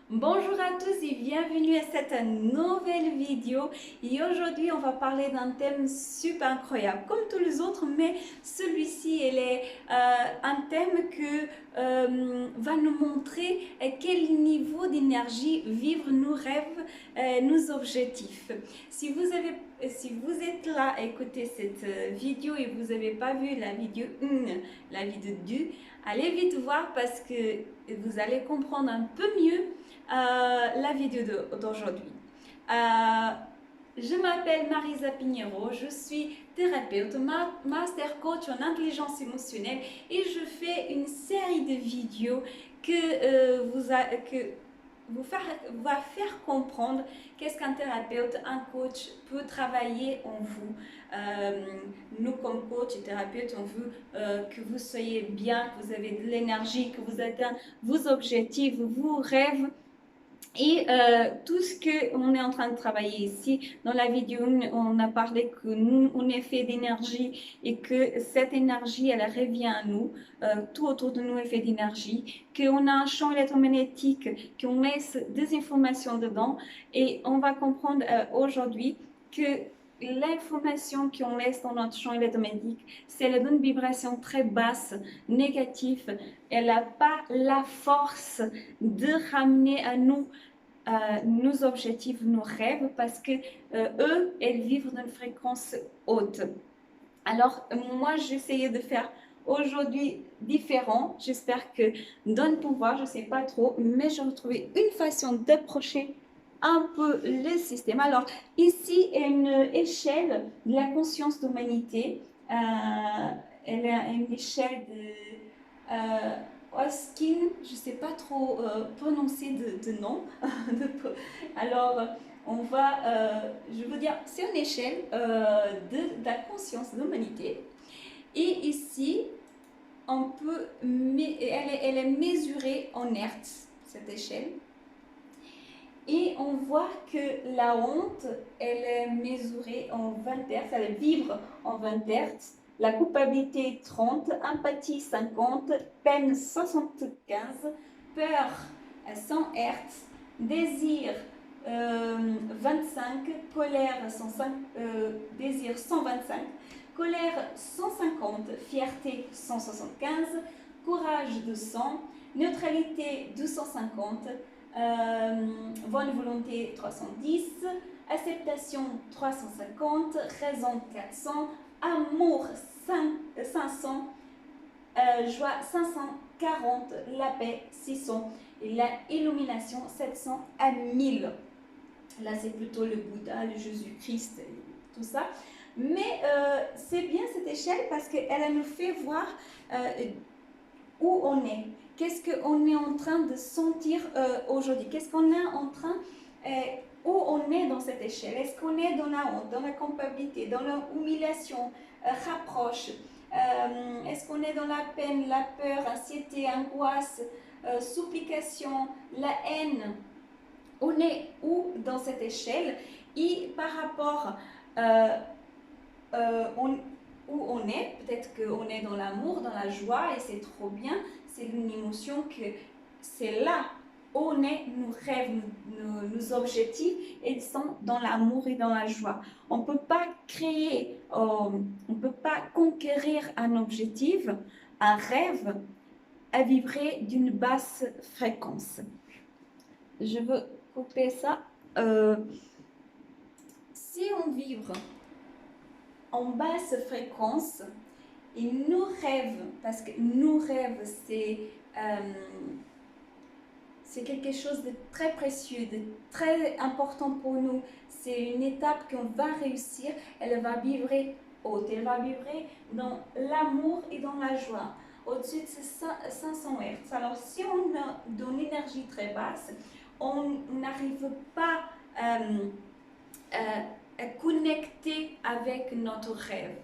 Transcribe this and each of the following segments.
Bonjour à tous et bienvenue à cette nouvelle vidéo. Et aujourd'hui, on va parler d'un thème super incroyable, comme tous les autres, mais celui-ci, il est un thème que va nous montrer à quel niveau d'énergie vivre nos rêves, nos objectifs. Si vous êtes là à écouter cette vidéo et vous n'avez pas vu la vidéo 1, la vidéo 2, allez vite voir parce que vous allez comprendre un peu mieux la vidéo d'aujourd'hui. Euh, je m'appelle Marisa Pinheiro, je suis thérapeute, master coach en intelligence émotionnelle et je fais une série de vidéos que va faire comprendre qu'est-ce qu'un thérapeute, un coach peut travailler en vous. Nous, comme coach et thérapeute, on veut que vous soyez bien, que vous avez de l'énergie, que vous atteignez vos objectifs, vos rêves. Et tout ce qu'on est en train de travailler ici, dans la vidéo, on a parlé que nous, on est fait d'énergie et que cette énergie, elle revient à nous. Tout autour de nous est fait d'énergie, qu'on a un champ électromagnétique, qu'on laisse des informations dedans. Et on va comprendre aujourd'hui que l'information qu'on laisse dans notre champ électromagnétique, c'est la d'une vibration très basse, négative. Elle n'a pas la force de ramener à nous nos objectifs, nos rêves, parce que eux, elles vivent d'une fréquence haute. Alors, moi, j'essayais de faire aujourd'hui différent. J'espère que dans le pouvoir, je ne sais pas trop, mais j'ai retrouvé une façon d'approcher un peu le système. Alors, ici est une échelle de la conscience d'humanité. Elle est une échelle de Hoskin, je ne sais pas trop prononcer de nom. Alors, je veux dire, c'est une échelle de la conscience de l'humanité. Et ici, elle est mesurée en hertz, cette échelle. Et on voit que la honte, elle est mesurée en 20 Hz, elle vibre en 20 Hz. La culpabilité 30, empathie 50, peine 75, peur 100 Hz, désir 25, colère 105, désir 125, colère 150, fierté 175, courage 200, neutralité 250, bonne volonté 310, acceptation 350, raison 400, amour 500, joie 540, la paix 600 et la illumination 700 à 1000. Là, c'est plutôt le Bouddha, le Jésus-Christ, tout ça. Mais c'est bien cette échelle parce qu'elle nous fait voir où on est. Qu'est-ce qu'on est en train de sentir aujourd'hui? Qu'est-ce qu'on est en train, où on est dans cette échelle? Est-ce qu'on est dans la honte, dans la culpabilité, dans l'humiliation, rapproche? Est-ce qu'on est dans la peine, la peur, anxiété, angoisse, supplication, la haine? On est où dans cette échelle? Et par rapport où on est, peut-être qu'on est dans l'amour, dans la joie et c'est trop bien, c'est une émotion que c'est là où on est, nos rêves, nos objectifs, ils sont dans l'amour et dans la joie. On ne peut pas créer, on ne peut pas conquérir un objectif, un rêve à vibrer d'une basse fréquence. Je veux couper ça. Si on vibre en basse fréquence et nos rêves, parce que nos rêves, c'est quelque chose de très précieux, de très important pour nous. C'est une étape qu'on va réussir, elle va vibrer haute, elle va vibrer dans l'amour et dans la joie. Au-dessus de 500 Hz. Alors, si on a une énergie très basse, on n'arrive pas à connecter avec notre rêve.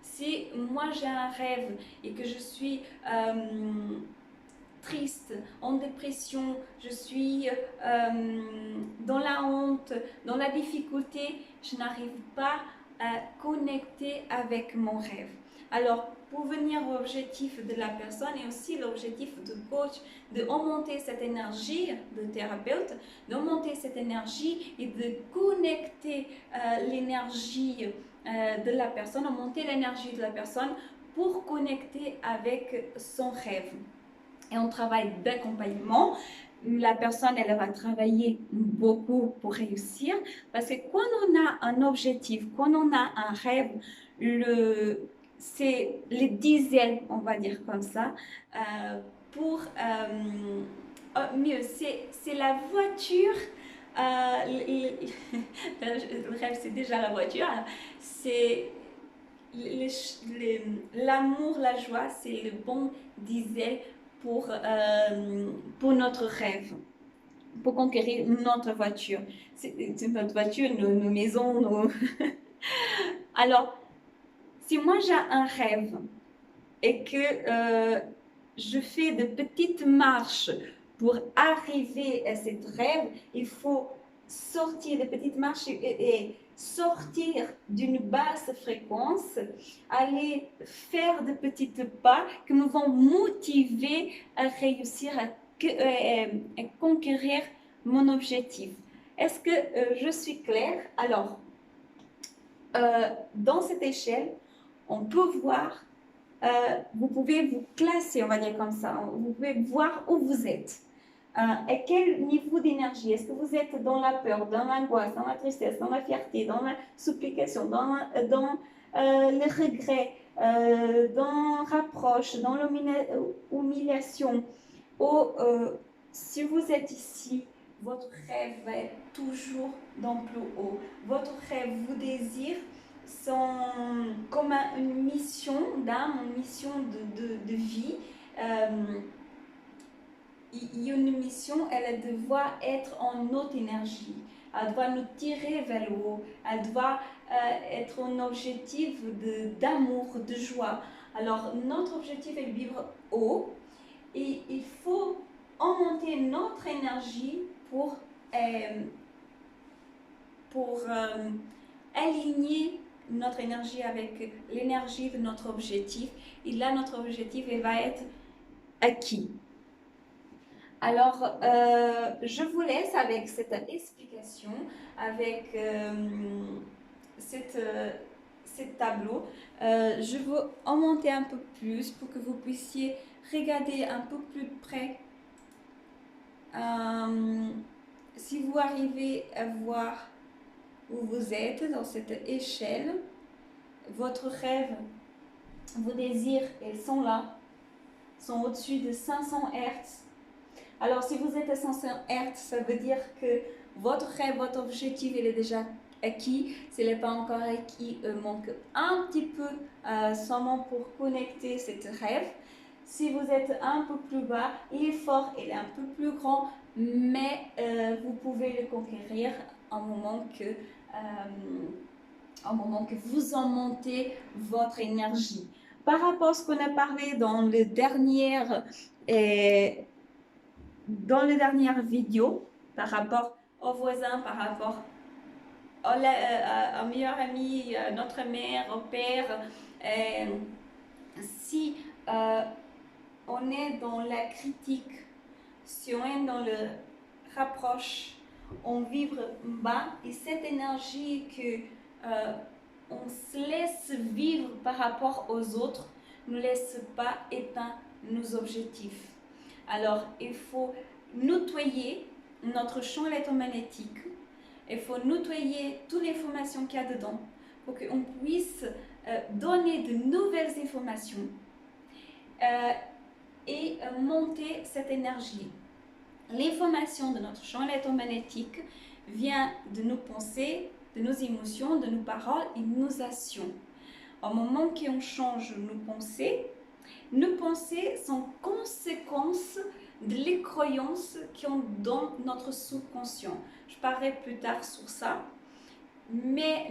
Si moi j'ai un rêve et que je suis triste, en dépression, je suis dans la honte, dans la difficulté, je n'arrive pas à connecter avec mon rêve. Alors, pour venir à l'objectif de la personne et aussi l'objectif du coach, de augmenter cette énergie de thérapeute, d'augmenter cette énergie et de connecter l'énergie de la personne, augmenter l'énergie de la personne pour connecter avec son rêve. Et on travaille d'accompagnement. La personne, elle va travailler beaucoup pour réussir parce que quand on a un objectif, quand on a un rêve, c'est les diesel, on va dire comme ça, mieux, c'est la voiture. Le rêve, c'est déjà la voiture. C'est l'amour, la joie, c'est le bon diesel pour notre rêve, pour conquérir notre voiture. C'est notre voiture, nos maisons, nos... Alors, si moi j'ai un rêve et que je fais de petites marches pour arriver à ce rêve, il faut sortir de petites marches et sortir d'une basse fréquence, aller faire de petits pas qui me vont motiver à réussir à conquérir mon objectif. Est-ce que je suis claire? Alors, dans cette échelle, on peut voir, vous pouvez vous classer, on va dire comme ça, vous pouvez voir où vous êtes. Et quel niveau d'énergie? Est-ce que vous êtes dans la peur, dans l'angoisse, dans la tristesse, dans la fierté, dans la supplication, dans le regret, dans le rapproche, dans l'humiliation? Ou si vous êtes ici, votre rêve va être toujours dans le plus haut. Votre rêve, vos désirs sont comme une mission d'âme, une mission de vie. Il y a une mission, elle doit être en haute énergie. Elle doit nous tirer vers le haut. Elle doit être un objectif d'amour, de joie. Alors, notre objectif est de vivre haut. Et il faut augmenter notre énergie pour aligner notre énergie avec l'énergie de notre objectif. Et là, notre objectif il va être acquis. Alors, je vous laisse avec cette explication, avec cet tableau. Je veux augmenter un peu plus pour que vous puissiez regarder un peu plus près. Si vous arrivez à voir où vous êtes dans cette échelle, votre rêve, vos désirs, ils sont là, sont au-dessus de 500 Hz. Alors, si vous êtes à 500 Hz, ça veut dire que votre rêve, votre objectif, il est déjà acquis. S'il n'est pas encore acquis, il manque un petit peu seulement pour connecter cet rêve. Si vous êtes un peu plus bas, il est fort, il est un peu plus grand, mais vous pouvez le conquérir au moment que vous en montez votre énergie. Par rapport à ce qu'on a parlé dans les dernières vidéos, par rapport aux voisins, par rapport au meilleur ami, notre mère, au père, si on est dans la critique, si on est dans le rapproche, on vibre bas et cette énergie que on se laisse vivre par rapport aux autres ne laisse pas éteindre nos objectifs. Alors, il faut nettoyer notre champ électromagnétique, il faut nettoyer toutes les informations qu'il y a dedans pour qu'on puisse donner de nouvelles informations et monter cette énergie. L'information de notre champ électromagnétique vient de nos pensées, de nos émotions, de nos paroles et de nos actions. Au moment qu'on change nos pensées sont conséquences de les croyances qui ont dans notre subconscient. Je parlerai plus tard sur ça. Mais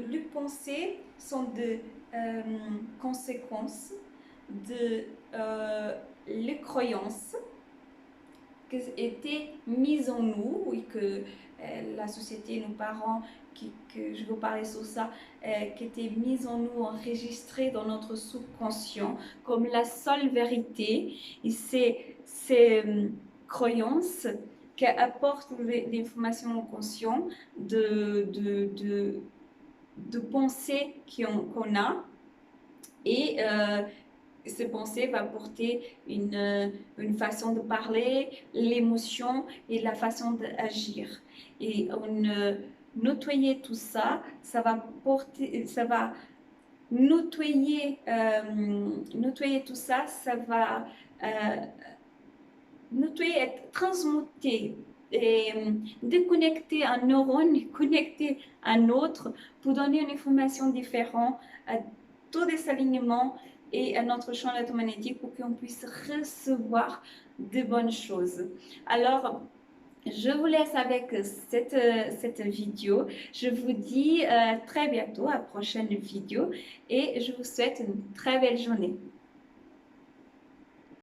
les pensées sont des conséquences de les croyances qui étaient mises en nous et que la société, nos parents, que je veux parler sur ça, qui était mise en nous, enregistrée dans notre subconscient comme la seule vérité. Et c'est ces croyances qui apportent l'information au conscient de pensées qu'on a. Et ces pensées vont porter une façon de parler, l'émotion et la façon d'agir. Et on nettoyer tout ça, ça va porter, ça va nettoyer tout ça, ça va nettoyer, être transmuté et déconnecter un neurone, connecter un autre pour donner une information différente à tous les alignements et à notre champ électromagnétique pour qu'on puisse recevoir de bonnes choses. Alors, je vous laisse avec cette vidéo. Je vous dis très bientôt à la prochaine vidéo et je vous souhaite une très belle journée.